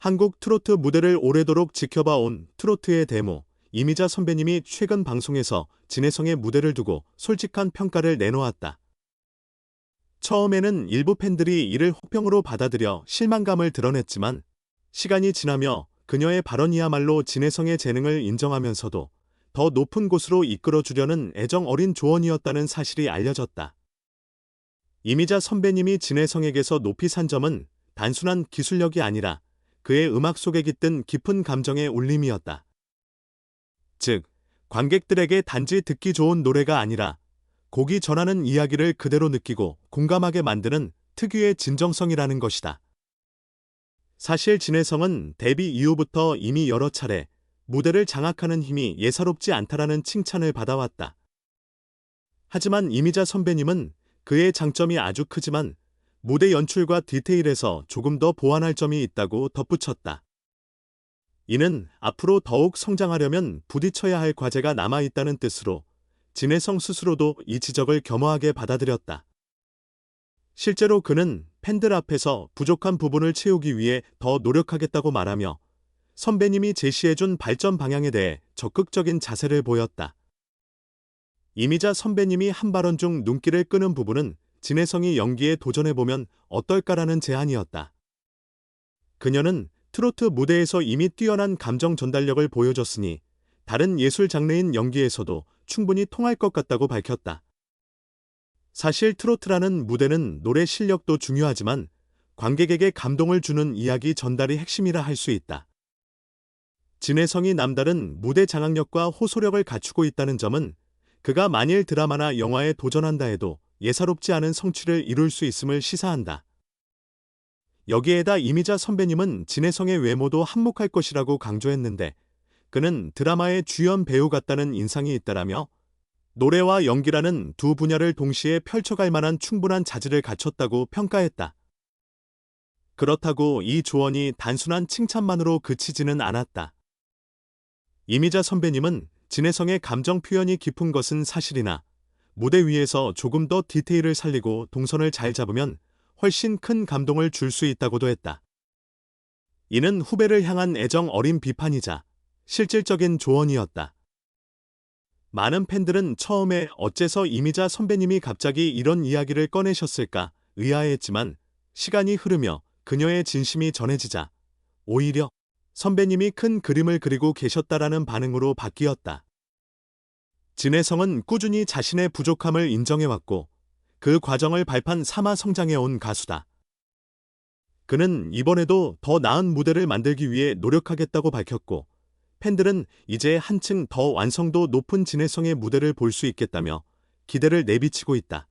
한국 트로트 무대를 오래도록 지켜봐온 트로트의 데모, 이미자 선배님이 최근 방송에서 진혜성의 무대를 두고 솔직한 평가를 내놓았다. 처음에는 일부 팬들이 이를 호평으로 받아들여 실망감을 드러냈지만 시간이 지나며 그녀의 발언이야말로 진혜성의 재능을 인정하면서도 더 높은 곳으로 이끌어주려는 애정 어린 조언이었다는 사실이 알려졌다. 이미자 선배님이 진혜성에게서 높이 산 점은 단순한 기술력이 아니라 그의 음악 속에 깃든 깊은 감정의 울림이었다. 즉, 관객들에게 단지 듣기 좋은 노래가 아니라 곡이 전하는 이야기를 그대로 느끼고 공감하게 만드는 특유의 진정성이라는 것이다. 사실 진혜성은 데뷔 이후부터 이미 여러 차례 무대를 장악하는 힘이 예사롭지 않다라는 칭찬을 받아왔다. 하지만 이미자 선배님은 그의 장점이 아주 크지만 무대 연출과 디테일에서 조금 더 보완할 점이 있다고 덧붙였다. 이는 앞으로 더욱 성장하려면 부딪혀야 할 과제가 남아있다는 뜻으로 진혜성 스스로도 이 지적을 겸허하게 받아들였다. 실제로 그는 팬들 앞에서 부족한 부분을 채우기 위해 더 노력하겠다고 말하며 선배님이 제시해준 발전 방향에 대해 적극적인 자세를 보였다. 이미자 선배님이 한 발언 중 눈길을 끄는 부분은 진혜성이 연기에 도전해보면 어떨까라는 제안이었다. 그녀는 트로트 무대에서 이미 뛰어난 감정 전달력을 보여줬으니 다른 예술 장르인 연기에서도 충분히 통할 것 같다고 밝혔다. 사실 트로트라는 무대는 노래 실력도 중요하지만 관객에게 감동을 주는 이야기 전달이 핵심이라 할 수 있다. 진혜성이 남다른 무대 장악력과 호소력을 갖추고 있다는 점은 그가 만일 드라마나 영화에 도전한다 해도 예사롭지 않은 성취를 이룰 수 있음을 시사한다. 여기에다 이미자 선배님은 진혜성의 외모도 한몫할 것이라고 강조했는데 그는 드라마의 주연 배우 같다는 인상이 있다라며 노래와 연기라는 두 분야를 동시에 펼쳐갈 만한 충분한 자질을 갖췄다고 평가했다. 그렇다고 이 조언이 단순한 칭찬만으로 그치지는 않았다. 이미자 선배님은 진혜성의 감정 표현이 깊은 것은 사실이나 무대 위에서 조금 더 디테일을 살리고 동선을 잘 잡으면 훨씬 큰 감동을 줄 수 있다고도 했다. 이는 후배를 향한 애정 어린 비판이자 실질적인 조언이었다. 많은 팬들은 처음에 어째서 이미자 선배님이 갑자기 이런 이야기를 꺼내셨을까 의아해했지만 시간이 흐르며 그녀의 진심이 전해지자 오히려 선배님이 큰 그림을 그리고 계셨다라는 반응으로 바뀌었다. 진혜성은 꾸준히 자신의 부족함을 인정해왔고 그 과정을 발판 삼아 성장해온 가수다. 그는 이번에도 더 나은 무대를 만들기 위해 노력하겠다고 밝혔고 팬들은 이제 한층 더 완성도 높은 진혜성의 무대를 볼 수 있겠다며 기대를 내비치고 있다.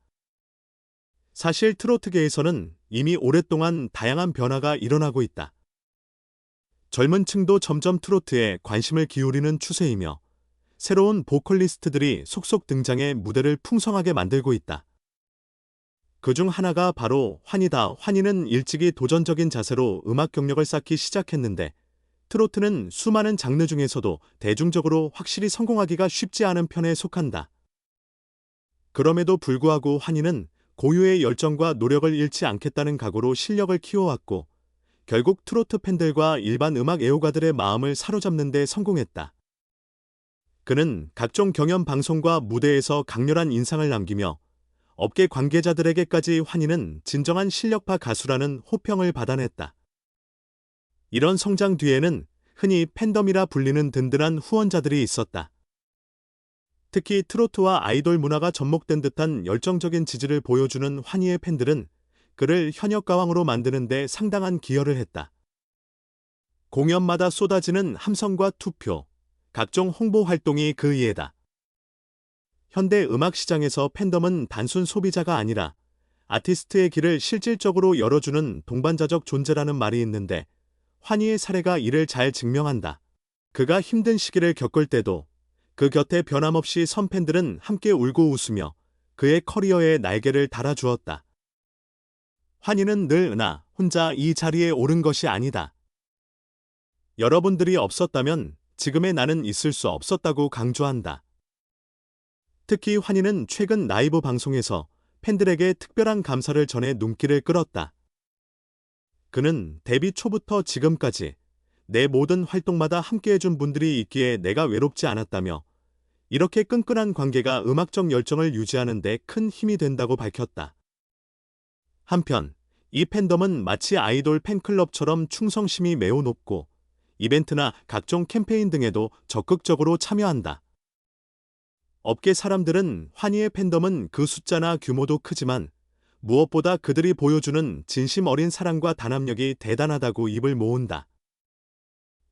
사실 트로트계에서는 이미 오랫동안 다양한 변화가 일어나고 있다. 젊은 층도 점점 트로트에 관심을 기울이는 추세이며 새로운 보컬리스트들이 속속 등장해 무대를 풍성하게 만들고 있다. 그중 하나가 바로 환희다. 환희는 일찍이 도전적인 자세로 음악 경력을 쌓기 시작했는데 트로트는 수많은 장르 중에서도 대중적으로 확실히 성공하기가 쉽지 않은 편에 속한다. 그럼에도 불구하고 환희는 고유의 열정과 노력을 잃지 않겠다는 각오로 실력을 키워왔고 결국 트로트 팬들과 일반 음악 애호가들의 마음을 사로잡는 데 성공했다. 그는 각종 경연 방송과 무대에서 강렬한 인상을 남기며 업계 관계자들에게까지 환희는 진정한 실력파 가수라는 호평을 받아냈다. 이런 성장 뒤에는 흔히 팬덤이라 불리는 든든한 후원자들이 있었다. 특히 트로트와 아이돌 문화가 접목된 듯한 열정적인 지지를 보여주는 환희의 팬들은 그를 현역 가왕으로 만드는 데 상당한 기여를 했다. 공연마다 쏟아지는 함성과 투표, 각종 홍보 활동이 그 예다. 현대 음악 시장에서 팬덤은 단순 소비자가 아니라 아티스트의 길을 실질적으로 열어주는 동반자적 존재라는 말이 있는데 환희의 사례가 이를 잘 증명한다. 그가 힘든 시기를 겪을 때도 그 곁에 변함없이 선 팬들은 함께 울고 웃으며 그의 커리어에 날개를 달아주었다. 환희는 늘 나 혼자 이 자리에 오른 것이 아니다. 여러분들이 없었다면 지금의 나는 있을 수 없었다고 강조한다. 특히 환희는 최근 라이브 방송에서 팬들에게 특별한 감사를 전해 눈길을 끌었다. 그는 데뷔 초부터 지금까지 내 모든 활동마다 함께해준 분들이 있기에 내가 외롭지 않았다며 이렇게 끈끈한 관계가 음악적 열정을 유지하는 데 큰 힘이 된다고 밝혔다. 한편 이 팬덤은 마치 아이돌 팬클럽처럼 충성심이 매우 높고 이벤트나 각종 캠페인 등에도 적극적으로 참여한다. 업계 사람들은 환희의 팬덤은 그 숫자나 규모도 크지만 무엇보다 그들이 보여주는 진심 어린 사랑과 단합력이 대단하다고 입을 모은다.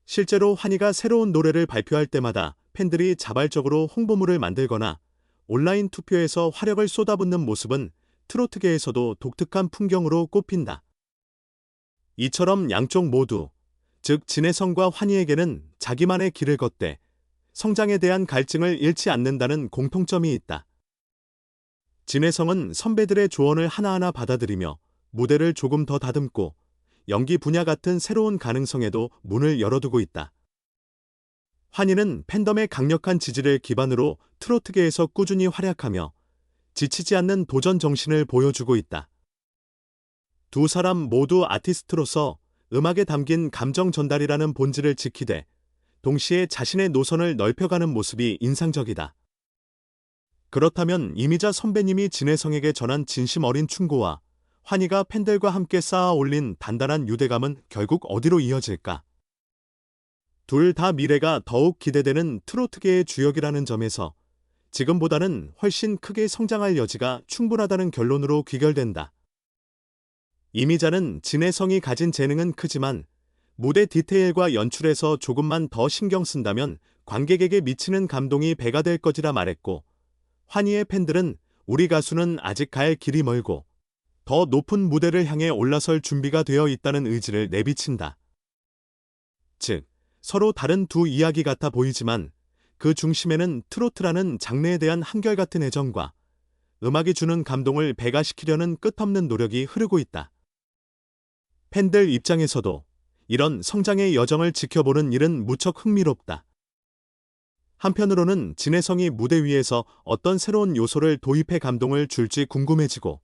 실제로 환희가 새로운 노래를 발표할 때마다 팬들이 자발적으로 홍보물을 만들거나 온라인 투표에서 화력을 쏟아붓는 모습은 트로트계에서도 독특한 풍경으로 꼽힌다. 이처럼 양쪽 모두, 즉 진혜성과 환희에게는 자기만의 길을 걷되 성장에 대한 갈증을 잃지 않는다는 공통점이 있다. 진혜성은 선배들의 조언을 하나하나 받아들이며 무대를 조금 더 다듬고 연기 분야 같은 새로운 가능성에도 문을 열어두고 있다. 환희는 팬덤의 강력한 지지를 기반으로 트로트계에서 꾸준히 활약하며 지치지 않는 도전 정신을 보여주고 있다. 두 사람 모두 아티스트로서 음악에 담긴 감정 전달이라는 본질을 지키되 동시에 자신의 노선을 넓혀가는 모습이 인상적이다. 그렇다면 이미자 선배님이 진혜성에게 전한 진심 어린 충고와 환희가 팬들과 함께 쌓아 올린 단단한 유대감은 결국 어디로 이어질까? 둘 다 미래가 더욱 기대되는 트로트계의 주역이라는 점에서 지금보다는 훨씬 크게 성장할 여지가 충분하다는 결론으로 귀결된다. 이미자는 진혜성이 가진 재능은 크지만 무대 디테일과 연출에서 조금만 더 신경 쓴다면 관객에게 미치는 감동이 배가 될 것이라 말했고, 환희의 팬들은 우리 가수는 아직 갈 길이 멀고 더 높은 무대를 향해 올라설 준비가 되어 있다는 의지를 내비친다. 즉, 서로 다른 두 이야기 같아 보이지만 그 중심에는 트로트라는 장르에 대한 한결같은 애정과 음악이 주는 감동을 배가시키려는 끝없는 노력이 흐르고 있다. 팬들 입장에서도 이런 성장의 여정을 지켜보는 일은 무척 흥미롭다. 한편으로는 진혜성이 무대 위에서 어떤 새로운 요소를 도입해 감동을 줄지 궁금해지고,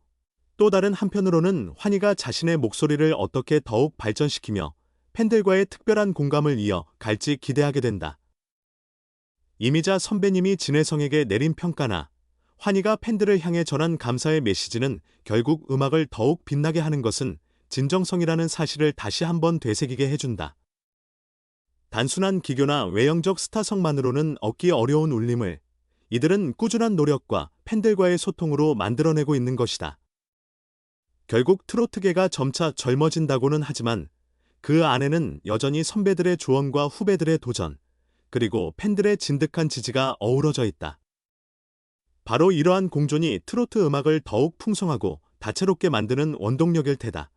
또 다른 한편으로는 환희가 자신의 목소리를 어떻게 더욱 발전시키며 팬들과의 특별한 공감을 이어 갈지 기대하게 된다. 이미자 선배님이 진혜성에게 내린 평가나 환희가 팬들을 향해 전한 감사의 메시지는 결국 음악을 더욱 빛나게 하는 것은 진정성이라는 사실을 다시 한번 되새기게 해준다. 단순한 기교나 외형적 스타성만으로는 얻기 어려운 울림을 이들은 꾸준한 노력과 팬들과의 소통으로 만들어내고 있는 것이다. 결국 트로트계가 점차 젊어진다고는 하지만 그 안에는 여전히 선배들의 조언과 후배들의 도전, 그리고 팬들의 진득한 지지가 어우러져 있다. 바로 이러한 공존이 트로트 음악을 더욱 풍성하고 다채롭게 만드는 원동력일 테다.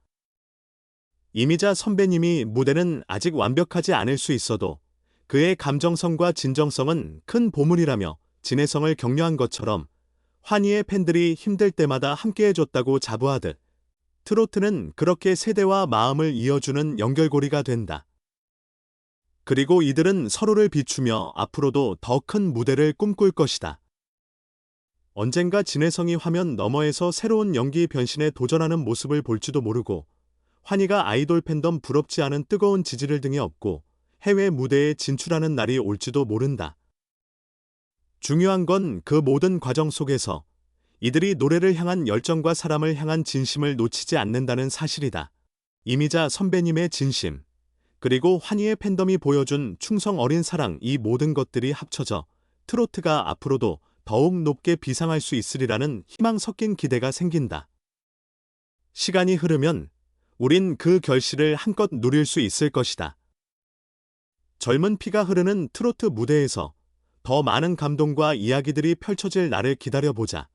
이미자 선배님이 무대는 아직 완벽하지 않을 수 있어도 그의 감정성과 진정성은 큰 보물이라며 진혜성을 격려한 것처럼 환희의 팬들이 힘들 때마다 함께해줬다고 자부하듯 트로트는 그렇게 세대와 마음을 이어주는 연결고리가 된다. 그리고 이들은 서로를 비추며 앞으로도 더 큰 무대를 꿈꿀 것이다. 언젠가 진혜성이 화면 너머에서 새로운 연기 변신에 도전하는 모습을 볼지도 모르고, 환희가 아이돌 팬덤 부럽지 않은 뜨거운 지지를 등에 업고 해외 무대에 진출하는 날이 올지도 모른다. 중요한 건 그 모든 과정 속에서 이들이 노래를 향한 열정과 사람을 향한 진심을 놓치지 않는다는 사실이다. 이미자 선배님의 진심, 그리고 환희의 팬덤이 보여준 충성 어린 사랑, 이 모든 것들이 합쳐져 트로트가 앞으로도 더욱 높게 비상할 수 있으리라는 희망 섞인 기대가 생긴다. 시간이 흐르면 우린 그 결실을 한껏 누릴 수 있을 것이다. 젊은 피가 흐르는 트로트 무대에서 더 많은 감동과 이야기들이 펼쳐질 날을 기다려보자.